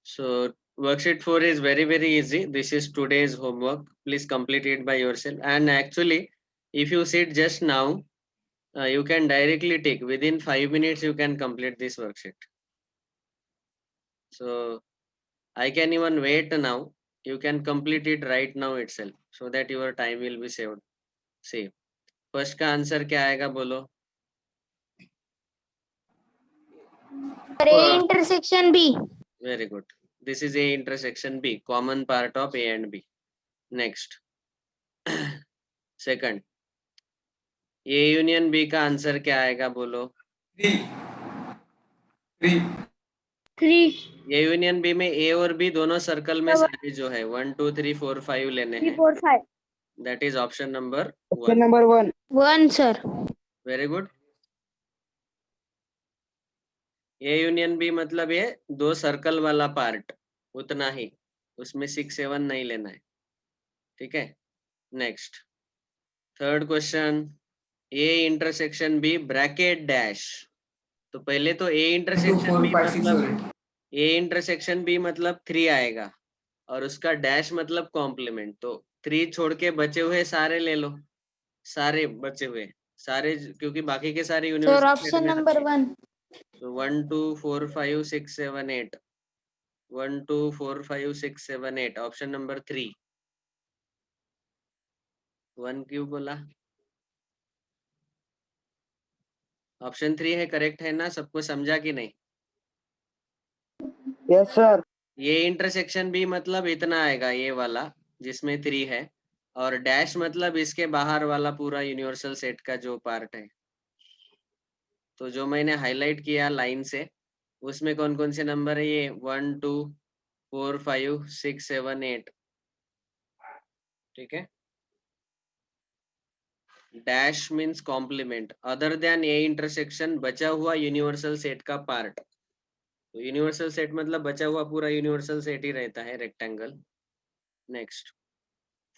So worksheet 4 is very, very easy. This is today's homework. Please complete it by yourself. And actually, if you sit just now, you can directly take within 5 minutes, you can complete this worksheet. So I can even wait now. You can complete it right now itself so that your time will be saved. See, first का answer क्या आएगा बोलो? A intersection B. Very good. This is A intersection B, common part of A and B. Next. Second, A union B का answer क्या आएगा बोलो? 3. A union B में A और B दोनों सर्कल में सारे जो है 1 2 3 4 5 लेने 3, हैं. 4, 5. That is option number 1. Option number 1. 1, sir. Very good. A union B मतलब ये दो सर्कल वाला पार्ट उतना ही, उसमें 6 7 नहीं लेना है. ठीक है. Next, third question, A intersection B bracket dash. तो पहले तो A इंटरसेक्शन B मतलब A इंटरसेक्शन B मतलब 3 आएगा और उसका डैश मतलब कॉम्प्लीमेंट. तो 3 छोड़ के बचे हुए सारे ले लो, सारे बचे हुए सारे, क्योंकि बाकी के सारे Sir, यूनिवर्सिटी option number 1. तो 1 2 4 5 6 7 8 1 2 4 5 6 7 8 ऑप्शन नंबर 3. 1 क्यों बोला? ऑप्शन 3 है, करेक्ट है ना? सबको समझा कि नहीं? Yes, sir. ये इंटरसेक्शन भी मतलब इतना आएगा, ये वाला जिसमें 3 है, और डैश मतलब इसके बाहर वाला पूरा यूनिवर्सल सेट का जो पार्ट है. तो जो मैंने हाईलाइट किया लाइन से, उसमें कौन कौन से नंबर है? ये 1 2 4 5 6 7 8. ठीक है. Dash means complement other than A intersection, बचा हुआ यूनिवर्सल सेट का पार्ट. तो यूनिवर्सल सेट मतलब बचा हुआ पूरा यूनिवर्सल सेट ही रहता है, rectangle. Next,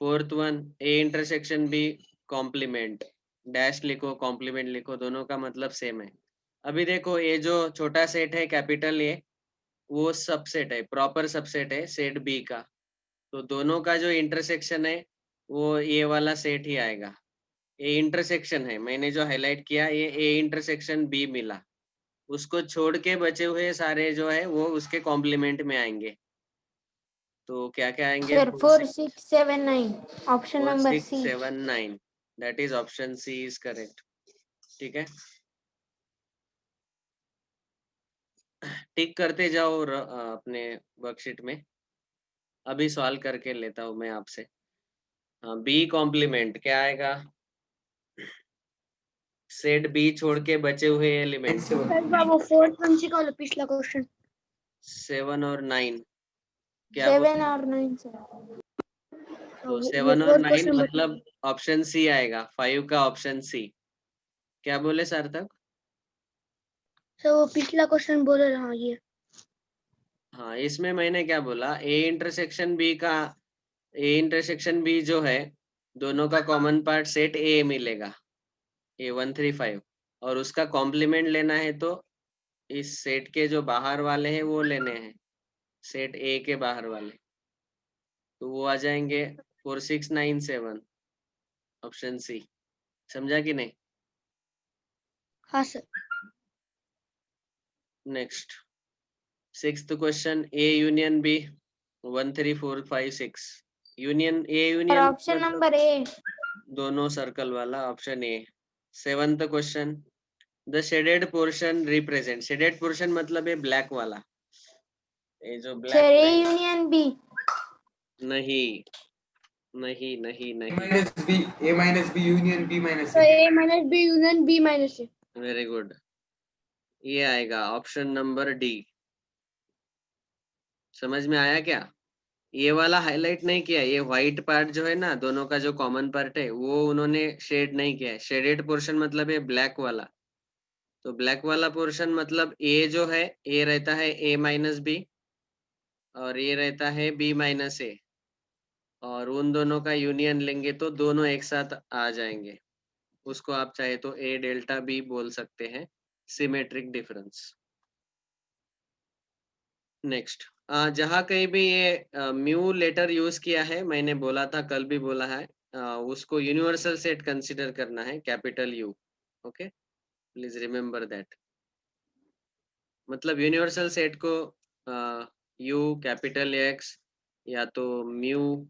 fourth one, A intersection B complement. Dash लिखो, कॉम्प्लीमेंट लिखो, दोनों का मतलब सेम है. अभी देखो, ये जो छोटा सेट है कैपिटल ए, वो सबसेट है, प्रॉपर सबसेट है सेट बी का. तो दोनों का जो इंटरसेक्शन है वो ये वाला सेट ही आएगा. ए इंटरसेक्शन है, मैंने जो हाईलाइट किया, ये ए इंटरसेक्शन बी मिला, उसको छोड़ के बचे हुए सारे जो है वो उसके कॉम्प्लीमेंट में आएंगे. तो क्या क्या आएंगे? Sir, 4, 6, 7, 9. Option 4 number 6 C. 7 9. That is option C is correct. ठीक है. टिक करते जाओ अपने वर्कशीट में. अभी सॉल्व करके लेता हूँ मैं आपसे. बी कॉम्प्लीमेंट क्या आएगा? सेट बी छोड़ के बचे हुए एलिमेंट सर बाबू 4 पंची का पिछला क्वेश्चन 7 और 9. क्या 7 और 9 सर. तो 7 और 9 मतलब ऑप्शन सी आएगा. 5 का ऑप्शन सी. क्या बोले सार्थक? सर वो पिछला क्वेश्चन बोल रहा हूँ ये. हाँ, इसमें मैंने क्या बोला, ए इंटरसेक्शन बी का, ए इंटरसेक्शन बी जो है, दोनों का कॉमन पार्ट सेट ए मिलेगा, ए 1 3 5, और उसका कॉम्प्लीमेंट लेना है तो इस सेट के जो बाहर वाले हैं वो लेने हैं, सेट ए के बाहर वाले. तो वो आ जाएंगे 4 6 9 7, ऑप्शन सी. समझा कि नहीं? हाँ sir. Next, sixth question, A union B 1 3 4 5 6. Union A sir union option number A. दोनों सर्कल वाला, option A. Seventh question, the shaded portion represent. Shaded portion मतलब ये ब्लैक वाला, ये जो sir black. A union B. नहीं नहीं नहीं नहीं. A minus B union B minus sir A. A minus B union B minus A. Very good. ये आएगा ऑप्शन नंबर डी. समझ में आया क्या? ये वाला हाईलाइट नहीं किया, ये व्हाइट पार्ट जो है ना, दोनों का जो कॉमन पार्ट है वो उन्होंने शेड नहीं किया है. शेडेड पोर्शन मतलब ये ब्लैक वाला. तो ब्लैक वाला पोर्शन मतलब ए जो है, ए रहता है ए माइनस बी, और ये रहता है बी माइनस ए, और उन दोनों का यूनियन लेंगे तो दोनों एक साथ आ जाएंगे. उसको आप चाहे तो ए डेल्टा बी बोल सकते हैं, सिमेट्रिक डिफरेंस. नेक्स्ट, जहाँ कहीं भी ये म्यू लेटर यूज किया है, मैंने बोला था, कल भी बोला है, उसको यूनिवर्सल सेट कंसीडर करना है, capital you. Okay, please remember that. मतलब यूनिवर्सल सेट को यू, कैपिटल एक्स, या तो म्यू,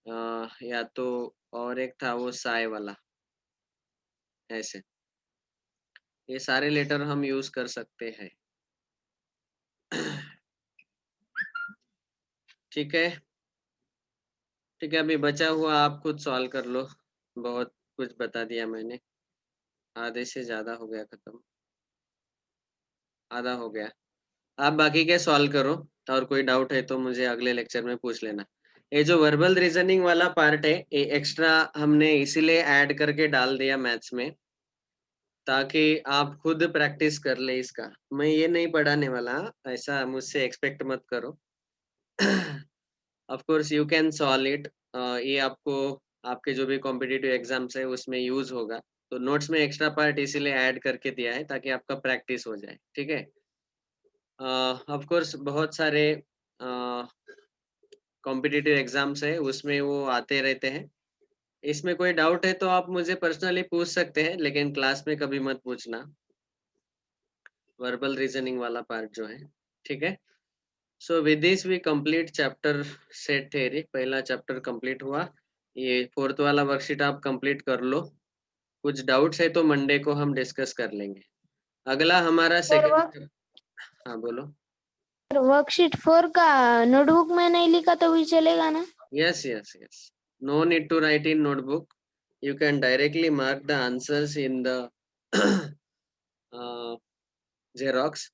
या तो और एक था वो साई वाला, ऐसे ये सारे लेटर हम यूज कर सकते हैं। ठीक है, ठीक है, अभी बचा हुआ आप खुद सॉल्व कर लो। बहुत कुछ बता दिया मैंने, आधे से ज्यादा हो गया खत्म, आधा हो गया। आप बाकी के सॉल्व करो, और कोई डाउट है तो मुझे अगले लेक्चर में पूछ लेना। ये जो वर्बल रीजनिंग वाला पार्ट है, ये एक्स्ट्रा हमने इसीलिए ऐड करके डाल दिया मैथ्स में, ताकि आप खुद प्रैक्टिस कर ले इसका। मैं ये नहीं पढ़ाने वाला, ऐसा मुझसे एक्सपेक्ट मत करो। Of course you can solve it, ये आपको आपके जो भी कॉम्पिटिटिव एग्जाम्स है उसमें यूज होगा। तो नोट्स में एक्स्ट्रा पार्ट इसीलिए ऐड करके दिया है ताकि आपका प्रैक्टिस हो जाए, ठीक है। ऑफ कोर्स बहुत सारे कॉम्पिटिटिव एग्जाम्स है, उसमें वो आते रहते हैं। इसमें कोई डाउट है तो आप मुझे पर्सनली पूछ सकते हैं, लेकिन क्लास में कभी मत पूछना, वर्बल रीजनिंग वाला पार्ट जो है, ठीक है। So with this we complete chapter set theory, पहला चैप्टर कंप्लीट हुआ। ये फोर्थ वाला वर्कशीट आप कंप्लीट कर लो, कुछ डाउट्स है तो मंडे को हम डिस्कस कर लेंगे। अगला हमारा सर सेकंड, हाँ बोलो। वर्कशीट 4 का नोटबुक में नहीं लिखा तो भी चलेगा ना? Yes, yes, yes. No need to write in notebook. You can directly mark the answers in the uh, Xerox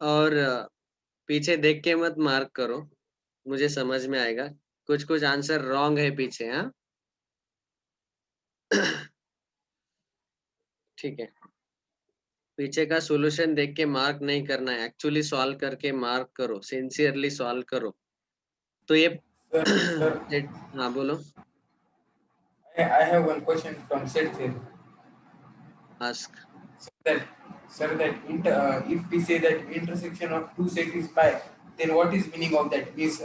और पीछे देख के मत मार्क करो, मुझे समझ में आएगा। कुछ कुछ आंसर रॉन्ग है पीछे, हाँ। ठीक है, पीछे का सॉल्यूशन देख के मार्क नहीं करना है, एक्चुअली सॉल्व करके मार्क करो, सिंसियरली सॉल्व करो। तो ये Sir, हाँ बोलो, I have one question from set theory. Ask. That, sir, if we say that intersection of two set is pi, then what is meaning of that? Is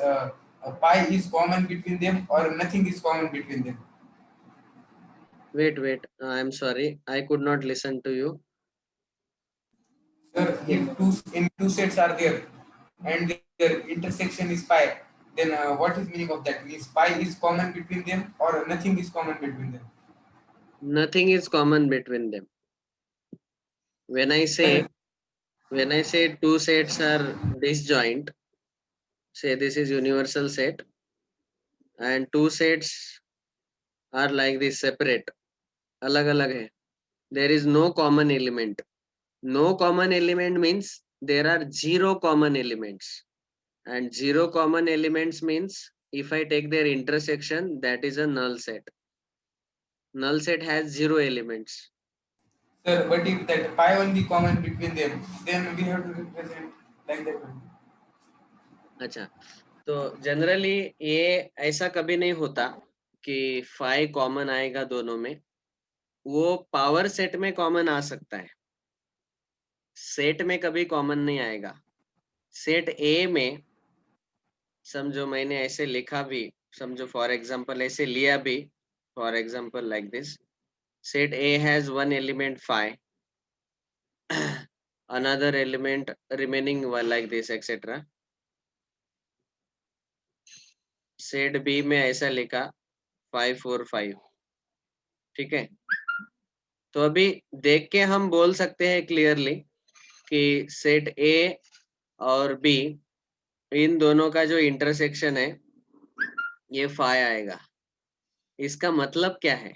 pi is common between them or nothing is common between them? Wait, I am sorry, I could not listen to you. Sir, if two sets are there and their intersection is pi, then what is meaning of that? Means pi is common between them or nothing is common between them? Nothing is common between them. When I Sir, say two sets are disjoint, say this is universal set, and two sets are like this separate, अलग अलग है. There is no common element. No common element means there are zero common elements, and zero common elements means if I take their intersection, that is a null set. Null set has zero elements. sir, but if that pi only common between them, then we have to represent like that one. अच्छा, तो generally ये ऐसा कभी नहीं होता कि phi common आएगा दोनों में, वो पावर सेट में कॉमन आ सकता है, सेट में कभी कॉमन नहीं आएगा। सेट ए में समझो मैंने ऐसे लिखा भी, समझो फॉर एग्जांपल ऐसे लिया भी, for example like this, set A has one element phi, another element remaining one like this etc. Set B में ऐसा लिखा 5 4 5, ठीक है। तो अभी देख के हम बोल सकते हैं क्लियरली कि सेट ए और बी, इन दोनों का जो इंटरसेक्शन है ये फाई आएगा। इसका मतलब क्या है,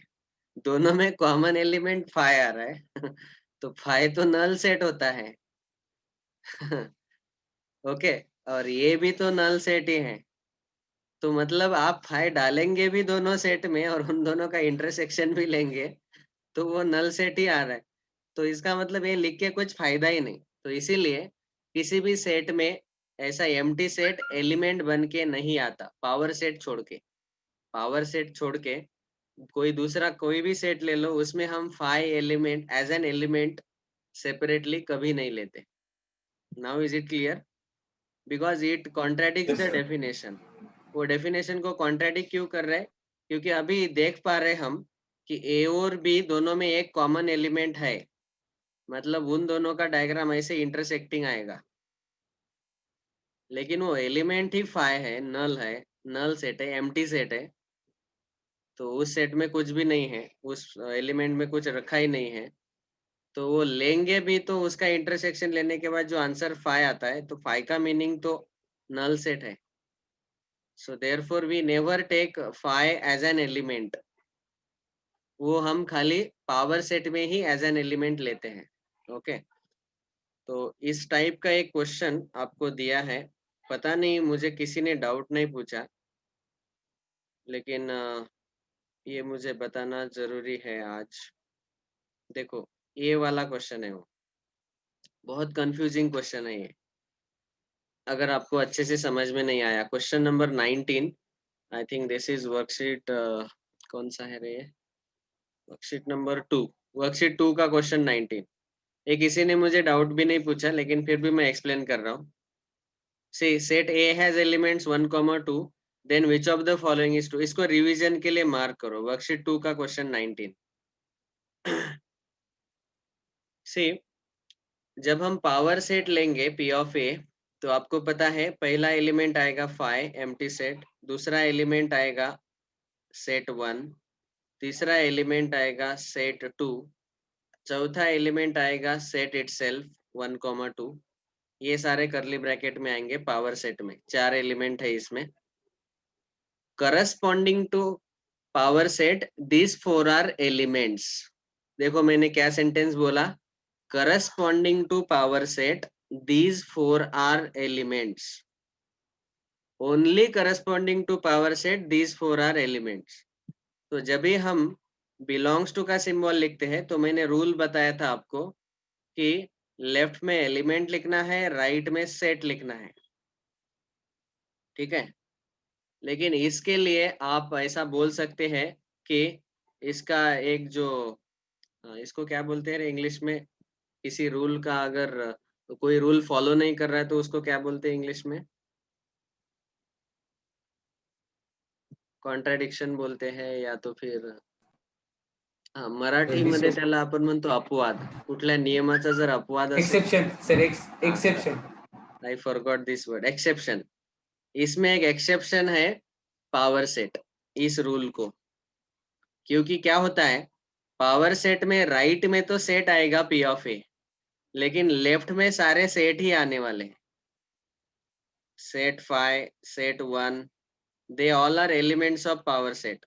दोनों में कॉमन एलिमेंट फाई आ रहा है तो फाई तो नल सेट होता है ओके, और ये भी तो नल सेट ही है, तो मतलब आप फाई डालेंगे भी दोनों सेट में और उन दोनों का इंटरसेक्शन भी लेंगे तो वो नल सेट ही आ रहा है। तो इसका मतलब ये लिख के कुछ फायदा ही नहीं। तो इसीलिए किसी भी सेट में ऐसा एम्प्टी सेट एलिमेंट बन के नहीं आता, पावर सेट छोड़ के। पावर सेट छोड़ के कोई दूसरा कोई भी सेट ले लो, उसमें हम five element as an element separately कभी नहीं लेते। Now is it clear? Because it contradict Yes, the sir. Definition. वो डेफिनेशन को कॉन्ट्राडिक्ट क्यों कर रहे हैं? क्योंकि अभी देख पा रहे हम कि ए और बी दोनों में एक कॉमन एलिमेंट है, मतलब उन दोनों का डायग्राम ऐसे इंटरसेक्टिंग आएगा, लेकिन वो एलिमेंट ही फाइव है, नल सेट है, एम्प्टी सेट है। तो उस सेट में कुछ भी नहीं है, उस एलिमेंट में कुछ रखा ही नहीं है, तो वो लेंगे भी तो उसका इंटरसेक्शन लेने के बाद जो आंसर फाइव आता है, तो फाइव का मीनिंग तो नल सेट है। So therefore we never take five as an element, वो हम खाली पावर सेट में ही एज एन एलिमेंट लेते हैं। ओके, तो इस टाइप का एक क्वेश्चन आपको दिया है, पता नहीं मुझे किसी ने डाउट नहीं पूछा, लेकिन ये मुझे बताना जरूरी है आज। देखो, ये वाला क्वेश्चन है, वो बहुत कंफ्यूजिंग क्वेश्चन है ये, अगर आपको अच्छे से समझ में नहीं आया। Question number 19, I think this is worksheet, कौन सा है रे ये? वर्कशीट नंबर 2, वर्कशीट 2 का क्वेश्चन 19। ये किसी ने मुझे डाउट भी नहीं पूछा, लेकिन फिर भी मैं एक्सप्लेन कर रहा हूँ। C set A has elements 1, 2, then which of the following is true. इसको रिवीजन के लिए मार्क करो, वर्कशीट 2 का क्वेश्चन 19। सी, जब हम पावर सेट लेंगे पी ऑफ ए, तो आपको पता है पहला एलिमेंट आएगा फाइव, एम्प्टी सेट। दूसरा एलिमेंट आएगा सेट 1। तीसरा एलिमेंट आएगा सेट 2। चौथा एलिमेंट आएगा सेट इटसेल्फ 1, 2। ये सारे करली ब्रैकेट में आएंगे पावर सेट में, 4 एलिमेंट है इसमें। Corresponding to power set this 4 are elements. देखो मैंने क्या सेंटेंस बोला, corresponding to power set these 4 are elements, only corresponding to power set these 4 are elements। तो जब भी हम belongs to का सिंबल लिखते हैं, तो मैंने रूल बताया था आपको कि लेफ्ट में एलिमेंट लिखना है, राइट में सेट लिखना है, ठीक है। लेकिन इसके लिए आप ऐसा बोल सकते हैं कि इसका एक जो इसको क्या बोलते हैं इंग्लिश में, किसी रूल का अगर कोई रूल फॉलो नहीं कर रहा है तो उसको क्या बोलते हैं इंग्लिश में? कॉन्ट्रडिक्शन बोलते हैं, या तो फिर मराठीमध्ये त्याला आपण म्हणतो अपवाद। कुठल्या नियमाचा जर अपवाद असेल, Exception, sir. Exception. I forgot this word, exception. इसमें एक एक्सेप्शन है पावर सेट, इस रूल को। क्योंकि क्या होता है, पावर सेट में राइट में तो सेट आएगा पी ऑफ ए, लेकिन लेफ्ट में सारे सेट ही आने वाले, set 5, set 1, they all are elements of power set.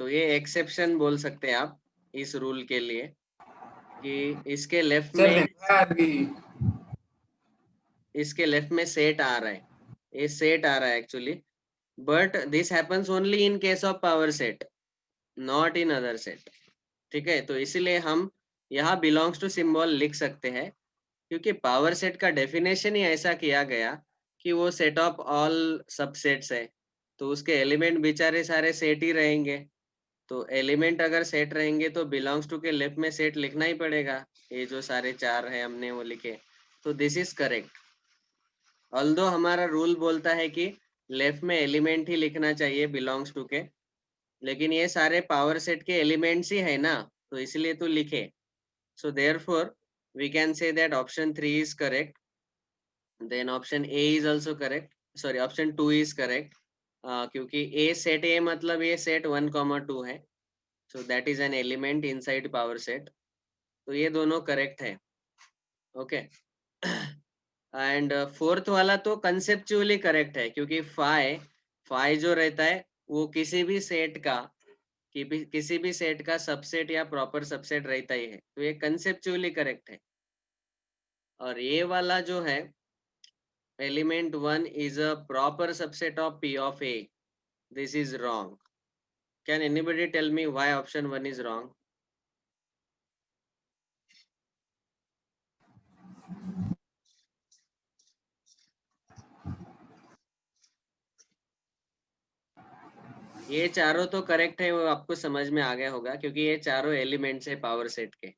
तो ये एक्सेप्शन बोल सकते हैं आप इस रूल के लिए, कि इसके लेफ्ट Sir, में, then why are we? इसके लेफ्ट में सेट आ रहा है, ये सेट आ रहा है actually, but this happens only in case of power set, not in other set, ठीक है। तो इसीलिए हम यहाँ बिलोंग्स टू सिंबल लिख सकते हैं, क्योंकि पावर सेट का डेफिनेशन ही ऐसा किया गया कि वो सेट ऑफ ऑल सबसेट्स है, तो उसके एलिमेंट बेचारे सारे सेट ही रहेंगे। तो एलिमेंट अगर सेट रहेंगे तो बिलोंग्स टू के लेफ्ट में सेट लिखना ही पड़ेगा, ये जो सारे 4 है हमने वो लिखे, तो दिस इज करेक्ट। ऑल्दो हमारा रूल बोलता है कि लेफ्ट में एलिमेंट ही लिखना चाहिए बिलोंग्स टू के, लेकिन ये सारे पावर सेट के एलिमेंट्स ही है ना, तो इसलिए तो लिखे। So therefore we can say that option 3 is correct, then option A is also correct, sorry option 2 is correct, क्योंकि ए सेट ए मतलब ये सेट 1, 2 है, so that is an element inside power set. तो ये दोनों करेक्ट है, okay. And fourth वाला तो कंसेप्चुअली करेक्ट है, क्योंकि फाइव जो रहता है वो किसी भी सेट का, किसी भी सेट का सबसेट या प्रॉपर सबसेट रहता ही है, तो ये कंसेप्चुअली करेक्ट है। और ये वाला जो है, element 1 is a proper subset of P of A, this is wrong. Can anybody tell me why option 1 is wrong? ये चारों तो करेक्ट है, वो आपको समझ में आ गया होगा, क्योंकि ये चारों एलिमेंट्स है पावर सेट के।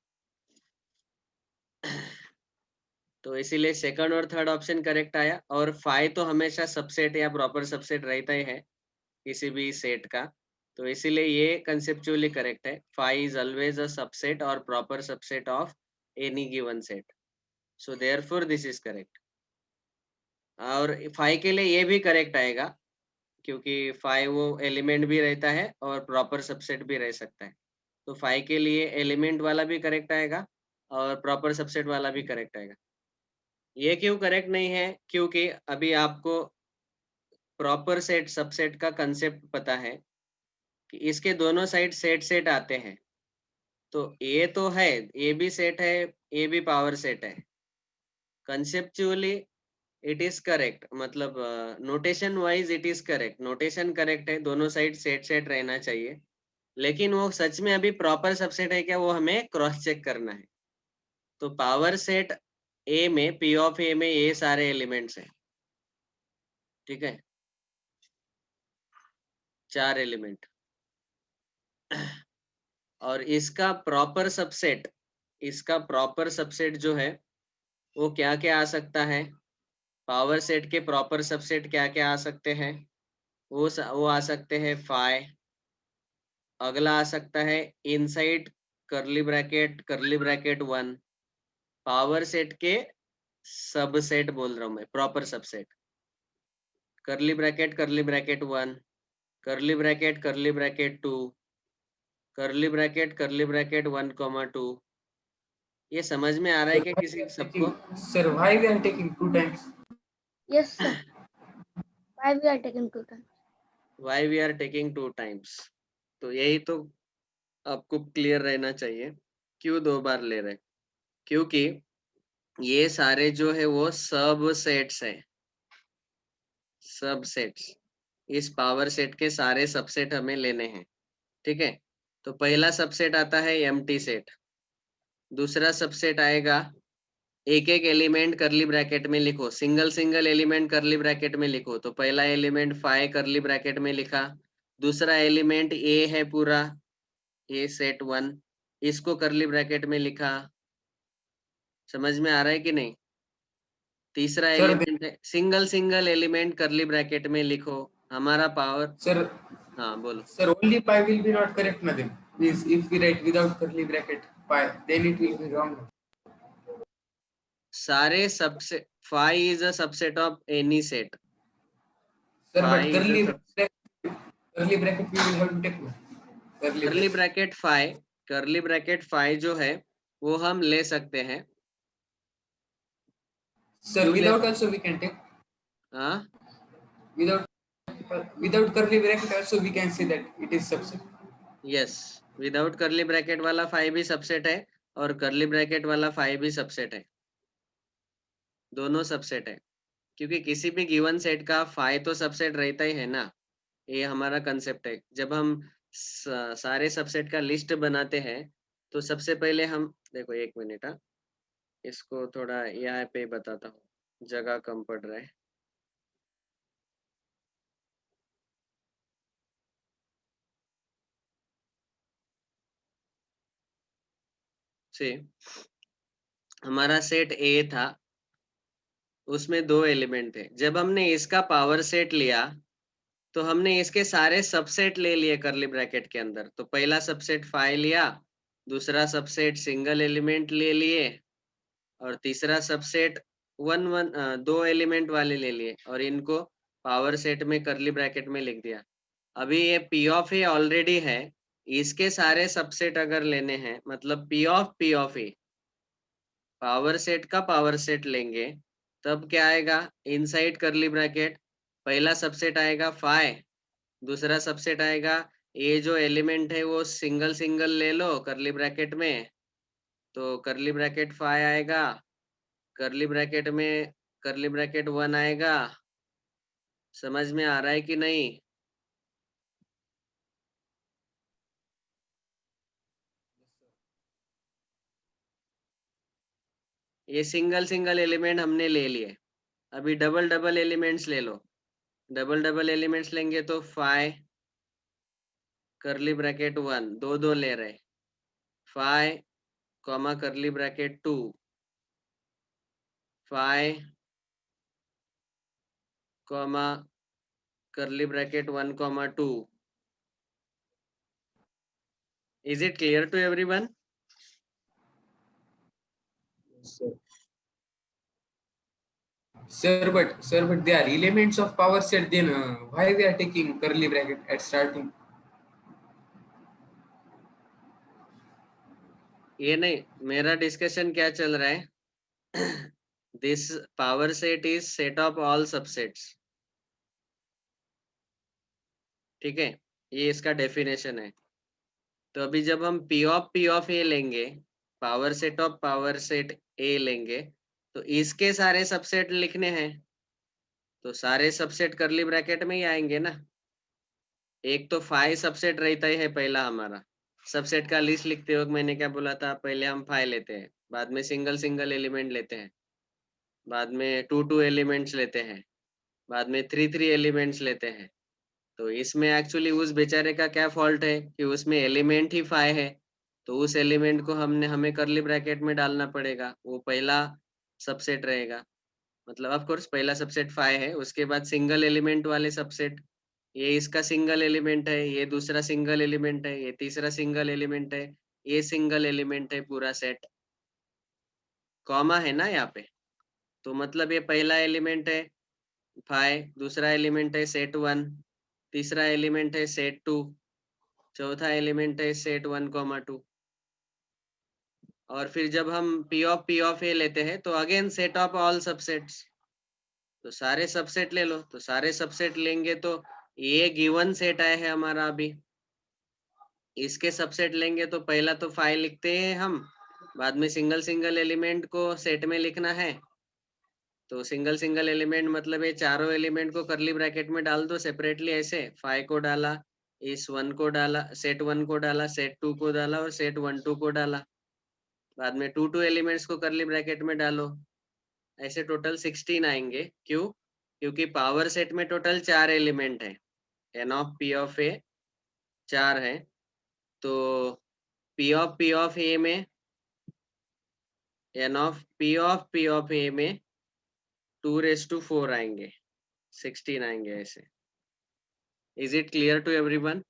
तो इसीलिए सेकंड और थर्ड ऑप्शन करेक्ट आया। और फाई तो हमेशा सबसेट या प्रॉपर सबसेट रहता ही है किसी भी सेट का, तो इसीलिए ये कंसेप्चुअली करेक्ट है। Phi is always a subset और proper subset of any given set, so therefore this is correct. और फाई के लिए ये भी करेक्ट आएगा, क्योंकि फाई वो एलिमेंट भी रहता है और प्रॉपर सबसेट भी रह सकता है। तो फाई के लिए एलिमेंट वाला भी करेक्ट आएगा और प्रॉपर सबसेट वाला भी करेक्ट आएगा। ये क्यों करेक्ट नहीं है? क्योंकि अभी आपको प्रॉपर सेट सबसेट का कंसेप्ट पता है कि इसके दोनों साइड सेट सेट आते हैं। तो ये तो है, ये भी सेट है, ये भी पावर सेट है। कंसेप्चुअली इट इज करेक्ट, मतलब notation wise it is correct, notation correct है, दोनों साइड सेट सेट रहना चाहिए। लेकिन वो सच में अभी प्रॉपर सबसेट है क्या, वो हमें क्रॉस चेक करना है। तो पावर सेट ए में, पी ऑफ ए में ये सारे एलिमेंट्स हैं, ठीक है, 4 एलिमेंट। और इसका प्रॉपर सबसेट, इसका प्रॉपर सबसेट जो है वो क्या क्या आ सकता है? पावर सेट के प्रॉपर सबसेट क्या क्या आ सकते हैं? वो आ सकते हैं फाई। अगला आ सकता है इनसाइड करली ब्रैकेट 1, पावर सेट के सबसेट बोल रहा हूं मैं, प्रॉपर सबसेट। करली ब्रैकेट 1, करली ब्रैकेट 2, करली ब्रैकेट 1, 2। ये समझ में आ रहा है क्या किसी सबको? Sir, why we are taking 2 times? Yes, sir. Why we are taking 2 times? Why we are taking 2 times? तो यही तो आपको क्लियर रहना चाहिए, क्यों 2 बार ले रहे? क्योंकि ये सारे जो है वो सब सेट्स है, सब सेट्स। इस पावर सेट के सारे सबसेट हमें लेने हैं, ठीक है। तो पहला सबसेट आता है एम्प्टी सेट, दूसरा सबसेट आएगा एक एक एलिमेंट करली ब्रैकेट में लिखो, सिंगल सिंगल एलिमेंट करली ब्रैकेट में लिखो। तो पहला एलिमेंट फाई करली ब्रैकेट में लिखा, दूसरा एलिमेंट ए है पूरा, ए सेट 1, इसको करली ब्रैकेट में लिखा। समझ में आ रहा है कि नहीं? तीसरा Sir, एलिमेंट है सिंगल सिंगल एलिमेंट करली ब्रैकेट में लिखो, हमारा पावर। sir, हाँ बोलो। sir, only pi will be not correct, madam. Means if we write without curly bracket pi, then it will be wrong. सारे सबसे phi is a subset of any set. Sir, but phi is a sub curly bracket we will have to take. Curly curly bracket. Bracket phi, curly bracket phi जो है वो हम ले सकते हैं। Sir, क्यों ले? without also we can take. हाँ, Without without curly bracket also we can say that it is subset. Yes, without करली ब्रैकेट वाला फाई भी सबसेट है और करली ब्रैकेट वाला फाई भी सबसेट है, दोनों सबसेट है। क्योंकि किसी भी गिवन सेट का फाई तो सबसेट रहता ही है ना, ये हमारा कंसेप्ट है। जब हम सारे सबसेट का लिस्ट बनाते हैं तो सबसे पहले हम, देखो एक मिनट, हाँ, इसको थोड़ा यहाँ पे बताता हूँ, जगह कम पड़ रहा है। से हमारा सेट ए था, उसमें 2 एलिमेंट थे। जब हमने इसका पावर सेट लिया तो हमने इसके सारे सबसेट ले लिए करली ब्रैकेट के अंदर। तो पहला सबसेट फाई लिया, दूसरा सबसेट सिंगल एलिमेंट ले लिए, और तीसरा सबसेट 2 एलिमेंट वाले ले लिए और इनको पावर सेट में करली ब्रैकेट में लिख दिया। अभी ये पी ऑफ ए ऑलरेडी है, इसके सारे सबसेट अगर लेने हैं, मतलब P of A, power set का पावर सेट लेंगे, तब क्या आएगा? इनसाइड करली ब्रैकेट पहला सबसेट आएगा फाई, दूसरा सबसेट आएगा, ये जो एलिमेंट है वो सिंगल सिंगल ले लो करली ब्रैकेट में, तो करली ब्रैकेट फाई आएगा, करली ब्रैकेट में करली ब्रैकेट 1 आएगा। समझ में आ रहा है कि नहीं? ये सिंगल सिंगल एलिमेंट हमने ले लिए। अभी डबल डबल एलिमेंट्स ले लो, डबल डबल एलिमेंट्स लेंगे तो फाई करली ब्रैकेट 1, दो दो ले रहे, phi comma curly bracket 2, phi comma curly bracket 1 comma 2. Is it clear to everyone? Sir, but they are elements of power set. Then why we are taking curly bracket at starting? ये नहीं, मेरा discussion क्या चल रहा है? This power set is set of all subsets. ठीक है, ये इसका डेफिनेशन है. तो अभी जब हम P ऑफ ए लेंगे, power set of power set ए लेंगे, तो इसके सारे सबसेट लिखने हैं, तो सारे सबसेट करली ब्रैकेट में ही आएंगे ना. एक तो फाई सबसेट रहता ही है पहला हमारा. सबसेट का लिस्ट लिखते वक्त मैंने क्या बोला था, पहले हम फाई लेते हैं, बाद में सिंगल सिंगल एलिमेंट लेते हैं, बाद में टू एलिमेंट्स लेते हैं, बाद में थ्री एलिमेंट्स लेते हैं. तो इसमें एक्चुअली उस बेचारे का क्या फॉल्ट है कि उसमें एलिमेंट ही फाई है, तो उस एलिमेंट को हमें करली ब्रैकेट में डालना पड़ेगा, वो पहला सबसेट रहेगा. मतलब ऑफ कोर्स पहला सबसेट फाई है, उसके बाद सिंगल एलिमेंट वाले सबसेट, ये इसका सिंगल एलिमेंट है, ये दूसरा सिंगल एलिमेंट है, ये तीसरा सिंगल एलिमेंट है, ये सिंगल एलिमेंट है, पूरा सेट. कॉमा है ना यहाँ पे, तो मतलब ये पहला एलिमेंट है फाई, दूसरा एलिमेंट है सेट 1, तीसरा एलिमेंट है सेट 2, चौथा एलिमेंट है सेट 1 कॉमा 2. और फिर जब हम P ऑफ ए लेते हैं तो again set of all subsets. तो सारे सबसेट ले लो, तो सारे सबसेट लेंगे तो ये गिवन सेट आया है हमारा. अभी इसके सबसेट लेंगे तो पहला तो फाइल लिखते हैं हम, बाद में सिंगल सिंगल एलिमेंट को सेट में लिखना है. तो सिंगल सिंगल एलिमेंट मतलब ये चारों एलिमेंट को करली ब्रैकेट में डाल दो सेपरेटली, ऐसे फाइव को डाला, इस 1 को डाला, सेट 1 को डाला, सेट 2 को डाला और सेट 1 2 को डाला. बाद में टू एलिमेंट्स को करली ब्रैकेट में डालो, ऐसे टोटल 16 आएंगे. क्यों? क्योंकि पावर सेट में टोटल 4 एलिमेंट है, N of P of A 4 है, तो P ऑफ ए में, N of P of A में 2⁴ आएंगे, 16 आएंगे ऐसे. Is it clear to everyone?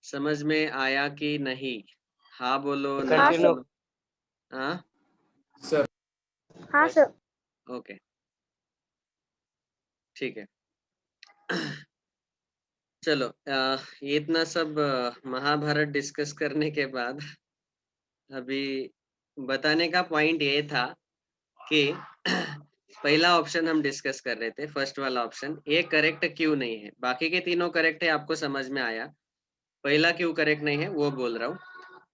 समझ में आया कि नहीं? हाँ बोलो, ना Continue. बोलो. हाँ, Sir, हाँ सर. ओके, ठीक है. चलो, ये इतना सब महाभारत डिस्कस करने के बाद अभी बताने का पॉइंट ये था कि पहला ऑप्शन हम डिस्कस कर रहे थे, फर्स्ट वाला ऑप्शन, ये करेक्ट क्यों नहीं है. बाकी के तीनों करेक्ट है, आपको समझ में आया. पहला क्यों करेक्ट नहीं है वो बोल रहा हूँ.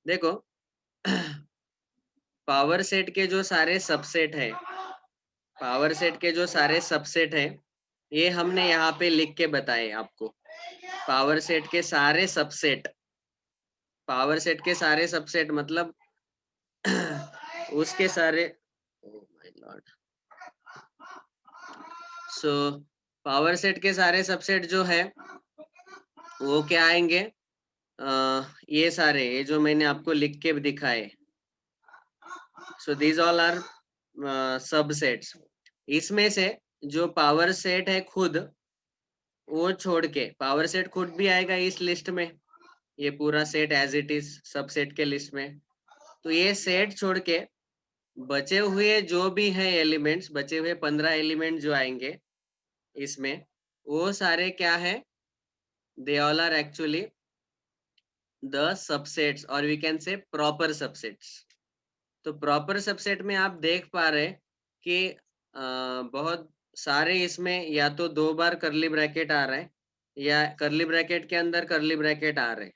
देखो, पावर सेट के जो सारे सबसेट है, पावर सेट के जो सारे सबसेट है, ये हमने यहाँ पे लिख के बताए आपको. पावर सेट के सारे सबसेट, पावर सेट के सारे सबसेट मतलब उसके सारे, oh my Lord, so power set के सारे सबसेट जो है वो क्या आएंगे, ये सारे, ये जो मैंने आपको लिख के दिखाए, so these all are subsets. इसमें से जो पावर सेट है खुद, वो छोड़ के, पावर सेट खुद भी आएगा इस लिस्ट में, ये पूरा set as it is subset के लिस्ट में. तो ये सेट छोड़ के बचे हुए जो भी है एलिमेंट्स, बचे हुए 15 एलिमेंट जो आएंगे इसमें, वो सारे क्या है, they all are actually the subsets, और we can say proper subsets. तो प्रॉपर सबसेट में आप देख पा रहे कि बहुत सारे इसमें या तो 2 बार करली ब्रैकेट आ रहा है, या करली ब्रैकेट के अंदर करली ब्रैकेट आ रहे.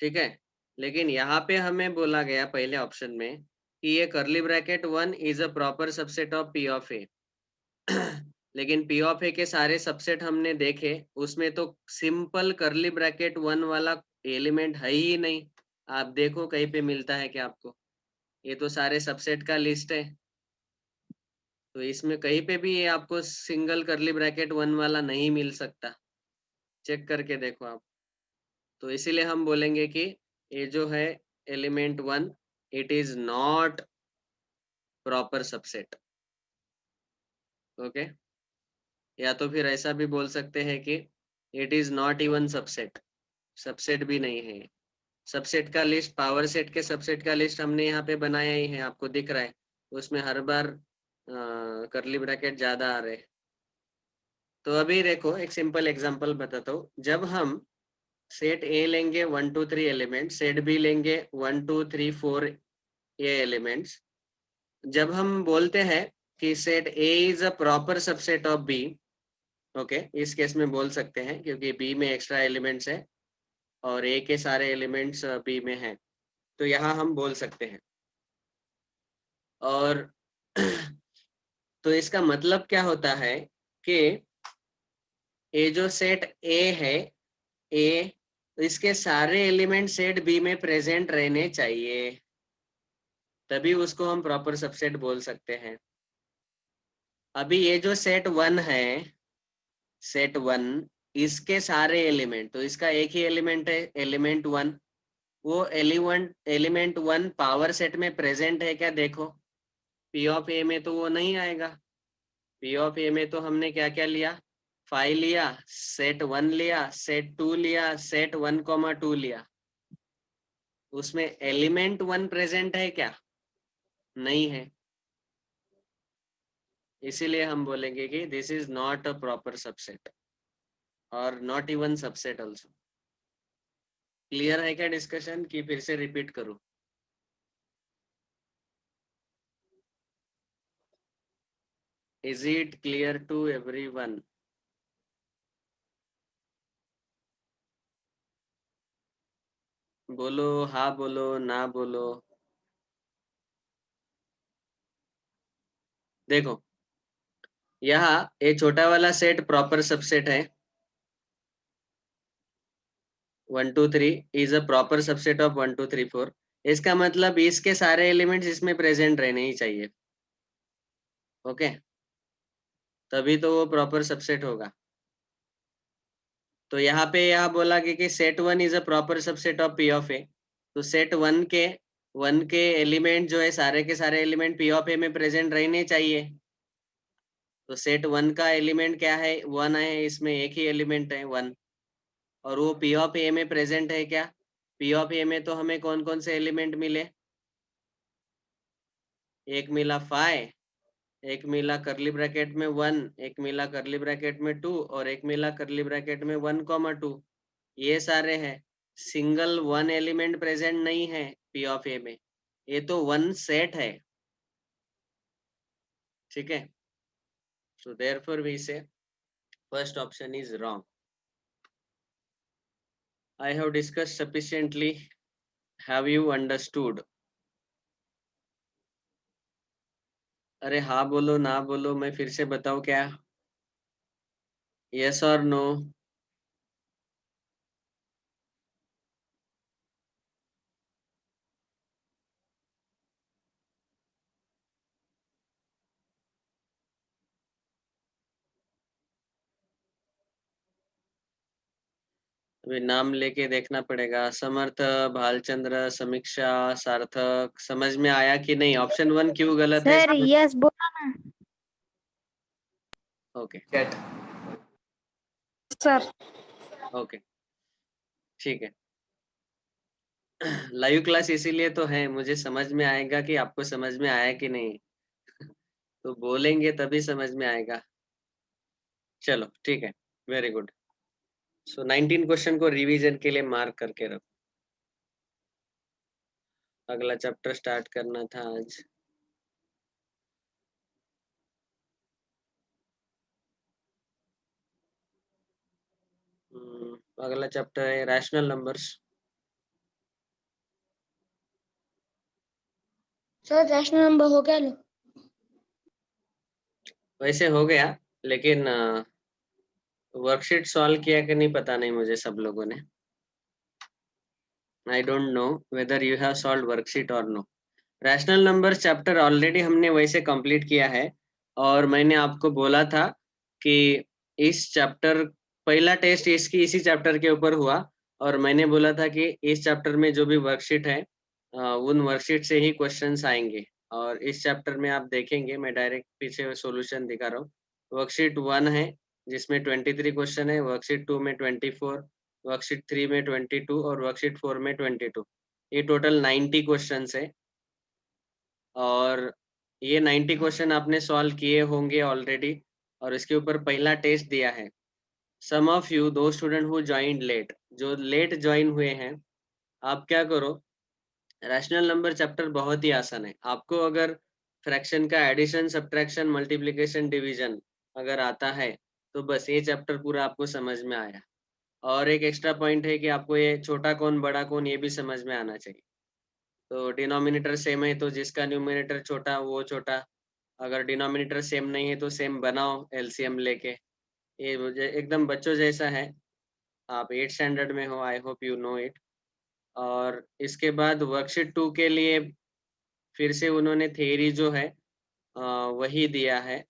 ठीक है, लेकिन यहाँ पे हमें बोला गया पहले ऑप्शन में कि ये curly bracket 1 is a proper subset of P of A. लेकिन P ऑफ ए के सारे सबसेट हमने देखे, उसमें तो सिंपल करली ब्रैकेट 1 वाला एलिमेंट है ही नहीं. आप देखो कहीं पे मिलता है क्या आपको? ये तो सारे सबसेट का लिस्ट है, तो इसमें कहीं पे भी ये आपको सिंगल करली ब्रैकेट 1 वाला नहीं मिल सकता. चेक करके देखो आप. तो इसीलिए हम बोलेंगे कि ये जो है element 1, it is not proper subset. Okay, या तो फिर ऐसा भी बोल सकते हैं कि it is not even subset, subset भी नहीं है। सबसेट का लिस्ट, पावर सेट के सबसेट का लिस्ट हमने यहाँ पे बनाया ही है, आपको दिख रहा है, उसमें हर बार करली ब्रैकेट ज्यादा आ रहे हैं। तो अभी देखो एक सिंपल एग्जांपल बताता हूँ। जब हम सेट ए लेंगे 1 2 3 एलिमेंट, सेट बी लेंगे 1 2 3 4 ये एलिमेंट्स, जब हम बोलते हैं कि set A is a proper subset of B, okay, इस केस में बोल सकते हैं क्योंकि बी में एक्स्ट्रा एलिमेंट्स है और ए के सारे एलिमेंट्स बी में हैं, तो यहाँ हम बोल सकते हैं। और तो इसका मतलब क्या होता है कि ये जो सेट ए है, ए, इसके सारे एलिमेंट सेट बी में प्रेजेंट रहने चाहिए, तभी उसको हम प्रॉपर सबसेट बोल सकते हैं। अभी ये जो सेट 1 है, सेट 1, इसके सारे एलिमेंट, तो इसका एक ही एलिमेंट है एलिमेंट 1, वो एलिमेंट 1 पावर सेट में प्रेजेंट है क्या? देखो, पी ऑफ ए में तो वो नहीं आएगा। पी ऑफ ए में तो हमने क्या क्या लिया? 5 लिया, सेट 1 लिया, सेट 2 लिया, सेट 1,2 लिया। उसमें एलिमेंट 1 प्रेजेंट है क्या? नहीं है। इसीलिए हम बोलेंगे कि this is not a proper subset और not even subset also. Clear है क्या डिस्कशन, की फिर से रिपीट करूं? Is it clear to everyone? बोलो, हाँ बोलो, ना बोलो। देखो, यहाँ ये छोटा वाला सेट प्रॉपर सबसेट है, 1 2 3 is a proper subset of 1 2 3 4। इसका मतलब इसके सारे एलिमेंट्स इसमें प्रेजेंट रहने ही चाहिए, ओके, तभी तो वो प्रॉपर सबसेट होगा। तो यहाँ पे यह बोला कि set 1 is a proper subset of P of A, तो सेट 1 के एलिमेंट जो है, सारे के सारे एलिमेंट पी ऑफ ए में प्रेजेंट रहने चाहिए। तो सेट 1 का एलिमेंट क्या है? 1 है, इसमें एक ही एलिमेंट है 1, और वो पी ऑफ ए में प्रेजेंट है क्या? पी ऑफ ए में तो हमें कौन कौन से एलिमेंट मिले? एक मिला 5, एक मिला करली ब्रैकेट में 1, एक मिला करली ब्रैकेट में 2, और एक मिला करली ब्रैकेट में 1,2। ये सारे हैं। सिंगल 1 एलिमेंट प्रेजेंट नहीं है पी ऑफ ए में, ये तो 1 सेट है, ठीक है। सो देयरफॉर वी से first option is wrong. I have discussed sufficiently. Have you understood? अरे हाँ बोलो, ना बोलो, मैं फिर से बताऊं क्या? Yes or no? अभी नाम लेके देखना पड़ेगा। समर्थ, भालचंद्र, समीक्षा, सार्थक, समझ में आया कि नहीं? ऑप्शन 1 क्यों गलत है? सर यस बोला ना। Okay Chat. सर ओके, ठीक है। लाइव क्लास इसीलिए तो है, मुझे समझ में आएगा कि आपको समझ में आया कि नहीं, तो बोलेंगे तभी समझ में आएगा। चलो ठीक है, वेरी गुड। सो 19 क्वेश्चन को रिवीजन के लिए मार्क करके रखो। अगला चैप्टर स्टार्ट करना था आज। अगला चैप्टर है rational numbers. Sir rational number हो गया लो। वैसे हो गया, लेकिन वर्कशीट सॉल्व किया कि नहीं पता नहीं मुझे, सब लोगों ने। I don't know whether you have solve worksheet और no. Rational numbers chapter already हमने वैसे कंप्लीट किया है, और मैंने आपको बोला था कि इस चैप्टर, पहला टेस्ट इसकी इसी चैप्टर के ऊपर हुआ, और मैंने बोला था कि इस चैप्टर में जो भी वर्कशीट है उन वर्कशीट से ही क्वेश्चंस आएंगे। और इस चैप्टर में आप देखेंगे, मैं डायरेक्ट पीछे सॉल्यूशन दिखा रहा हूँ। वर्कशीट 1 है जिसमें 23 क्वेश्चन है, वर्कशीट 2 में 24, वर्कशीट 3 में 22 और वर्कशीट 4 में 22। ये टोटल 90 क्वेश्चंस है और ये 90 क्वेश्चन आपने सॉल्व किए होंगे ऑलरेडी और इसके ऊपर पहला टेस्ट दिया है। सम ऑफ यू दो स्टूडेंट हु ज्वाइंड लेट, जो लेट ज्वाइन हुए हैं, आप क्या करो, रैशनल नंबर चैप्टर बहुत ही आसान है। आपको अगर फ्रैक्शन का एडिशन, सब्ट्रैक्शन, मल्टीप्लिकेशन, डिवीजन अगर आता है तो बस ये चैप्टर पूरा आपको समझ में आया। और एक एक्स्ट्रा पॉइंट है कि आपको ये छोटा कौन बड़ा कौन ये भी समझ में आना चाहिए। तो डिनोमिनेटर सेम है तो जिसका न्यूमिनेटर छोटा वो छोटा, अगर डिनोमिनेटर सेम नहीं है तो सेम बनाओ एलसीएम लेके। ये मुझे एकदम बच्चों जैसा है। आप 8th स्टैंडर्ड में हो, I hope you know it. और इसके बाद वर्कशीट 2 के लिए फिर से उन्होंने थ्योरी जो है वही दिया है,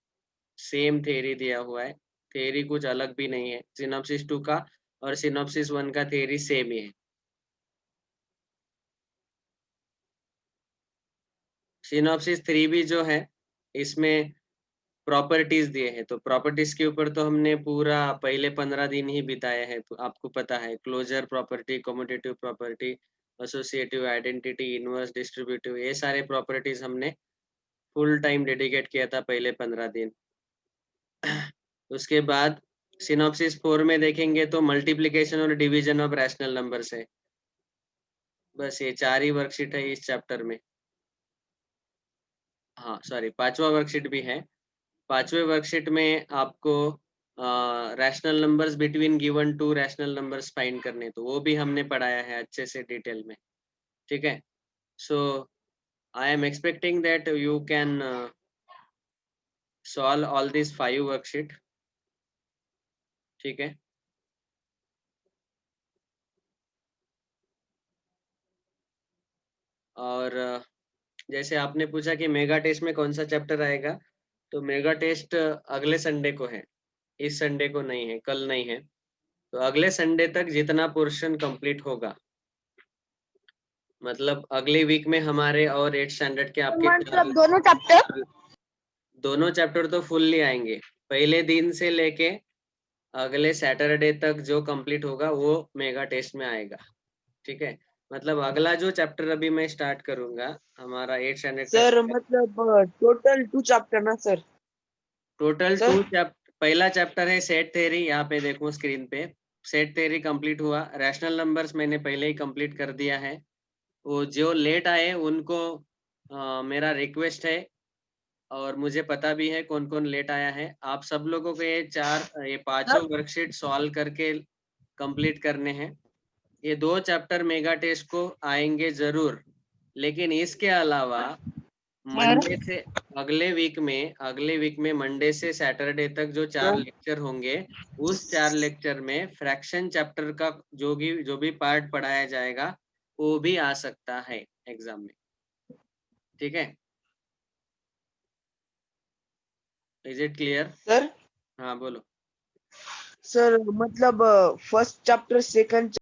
सेम थ्योरी दिया हुआ है। थ्योरी कुछ अलग भी नहीं है। सिनॉप्सिस 2 का और सिनॉप्सिस 1 का थ्योरी सेम ही है। सिनॉप्सिस 3 भी जो है इसमें प्रॉपर्टीज दिए हैं, तो प्रॉपर्टीज के ऊपर तो हमने पूरा पहले 15 दिन ही बिताए हैं। तो आपको पता है closure property, commutative property, associative identity, inverse distributive, ये सारे प्रॉपर्टीज हमने फुल टाइम डेडिकेट किया था पहले 15 दिन। उसके बाद सिनॉप्सिस 4 में देखेंगे तो मल्टीप्लिकेशन और डिवीजन ऑफ रैशनल नंबर्स है। बस ये 4 ही वर्कशीट है इस चैप्टर में। हाँ सॉरी, 5वां वर्कशीट भी है। 5वें वर्कशीट में आपको rational numbers between given to rational numbers find करने, तो वो भी हमने पढ़ाया है अच्छे से डिटेल में। ठीक है, so I am expecting that you can solve all this 5 worksheet. ठीक है, और जैसे आपने पूछा कि मेगा टेस्ट में कौन सा चैप्टर आएगा, तो मेगा टेस्ट अगले संडे को है, इस संडे को नहीं है, कल नहीं है। तो अगले संडे तक जितना पोर्शन कंप्लीट होगा, मतलब अगले वीक में हमारे और 8th स्टैंडर्ड के आपके मतलब दोनों चैप्टर? दोनों चैप्टर तो फुल्ली आएंगे। पहले दिन से लेके अगले सैटरडे तक जो कंप्लीट होगा वो मेगा टेस्ट में आएगा। ठीक है, मतलब अगला जो चैप्टर अभी मैं स्टार्ट करूंगा हमारा 8th स्टैंडर्ड का, सर मतलब टोटल 2 चैप्टर ना सर? Total sir? 2 चैप्टर। पहला चैप्टर है सेट थ्योरी, यहाँ पे देखो स्क्रीन पे, सेट थ्योरी कंप्लीट हुआ। रैशनल नंबर्स मैंने पहले ही कंप्लीट कर दिया है। वो जो लेट आए उनको मेरा रिक्वेस्ट है, और मुझे पता भी है कौन कौन लेट आया है। आप सब लोगों को ये पांचों वर्कशीट सॉल्व करके कंप्लीट करने हैं। ये 2 चैप्टर मेगा टेस्ट को आएंगे जरूर, लेकिन इसके अलावा मंडे से अगले वीक में मंडे से सैटरडे तक जो 4 लेक्चर होंगे, उस 4 लेक्चर में फ्रैक्शन चैप्टर का जो भी पार्ट पढ़ाया जाएगा वो भी आ सकता है एग्जाम में। ठीक है, इज इट क्लियर? सर? हाँ बोलो। सर मतलब फर्स्ट चैप्टर, सेकंड